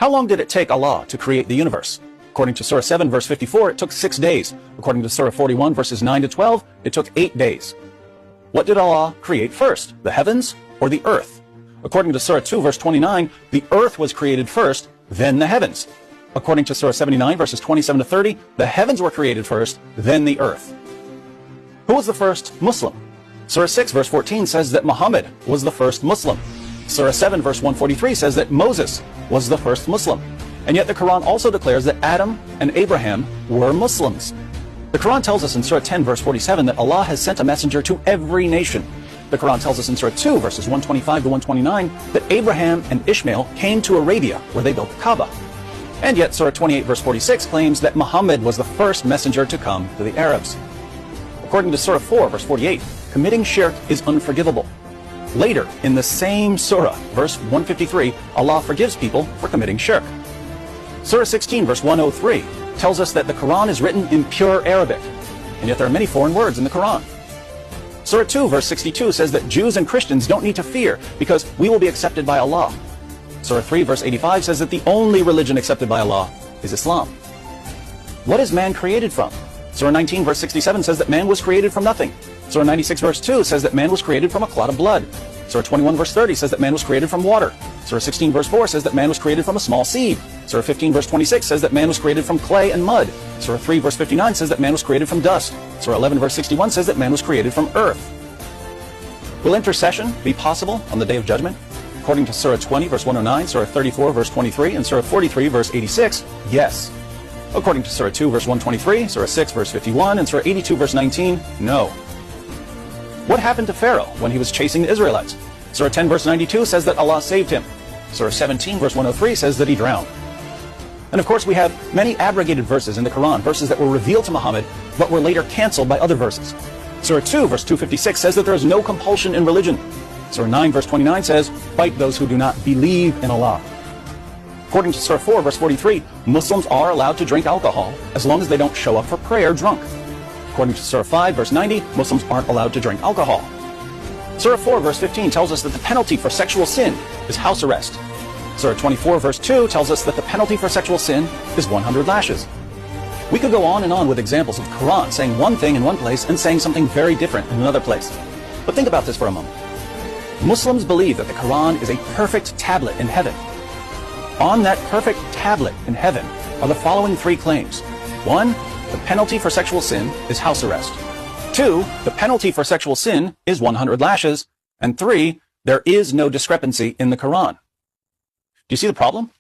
How long did it take Allah to create the universe? According to Surah 7 verse 54, it took 6 days. According to Surah 41 verses 9 to 12, it took 8 days. What did Allah create first, the heavens or the earth? According to Surah 2 verse 29, the earth was created first, then the heavens. According to Surah 79 verses 27 to 30, the heavens were created first, then the earth. Who was the first Muslim? Surah 6 verse 14 says that Muhammad was the first Muslim. Surah 7 verse 143 says that Moses was the first Muslim. And yet the Quran also declares that Adam and Abraham were Muslims. The Quran tells us in Surah 10 verse 47 that Allah has sent a messenger to every nation. The Quran tells us in Surah 2 verses 125 to 129 that Abraham and Ishmael came to Arabia where they built the Kaaba. And yet Surah 28 verse 46 claims that Muhammad was the first messenger to come to the Arabs. According to Surah 4 verse 48, committing shirk is unforgivable. Later, in the same surah, verse 153, Allah forgives people for committing shirk. Surah 16 verse 103 tells us that the Quran is written in pure Arabic, and yet there are many foreign words in the Quran. Surah 2 verse 62 says that Jews and Christians don't need to fear because we will be accepted by Allah. Surah 3 verse 85 says that the only religion accepted by Allah is Islam. What is man created from? Surah 19 verse 67 says that man was created from nothing. Surah 96 verse 2 says that man was created from a clot of blood. Surah 21 verse 30 says that man was created from water. Surah 16 verse 4 says that man was created from a small seed. Surah 15 verse 26 says that man was created from clay and mud. Surah 3 verse 59 says that man was created from dust. Surah 11 verse 61 says that man was created from earth. Will intercession be possible on the Day of Judgment? According to Surah 20 verse 109, Surah 34 verse 23, and Surah 43 verse 86, yes. According to Surah 2 verse 123, Surah 6 verse 51, and Surah 82 verse 19, no. What happened to Pharaoh when he was chasing the Israelites? Surah 10 verse 92 says that Allah saved him. Surah 17 verse 103 says that he drowned. And of course we have many abrogated verses in the Quran, verses that were revealed to Muhammad but were later canceled by other verses. Surah 2 verse 256 says that there is no compulsion in religion. Surah 9 verse 29 says, fight those who do not believe in Allah. According to Surah 4 verse 43, Muslims are allowed to drink alcohol as long as they don't show up for prayer drunk. According to Surah 5 verse 90, Muslims aren't allowed to drink alcohol. Surah 4 verse 15 tells us that the penalty for sexual sin is house arrest. Surah 24 verse 2 tells us that the penalty for sexual sin is 100 lashes. We could go on and on with examples of the Quran saying one thing in one place and saying something very different in another place. But think about this for a moment. Muslims believe that the Quran is a perfect tablet in heaven. On that perfect tablet in heaven are the following 3 claims. 1, the penalty for sexual sin is house arrest. 2, the penalty for sexual sin is 100 lashes. And 3, there is no discrepancy in the Quran. Do you see the problem?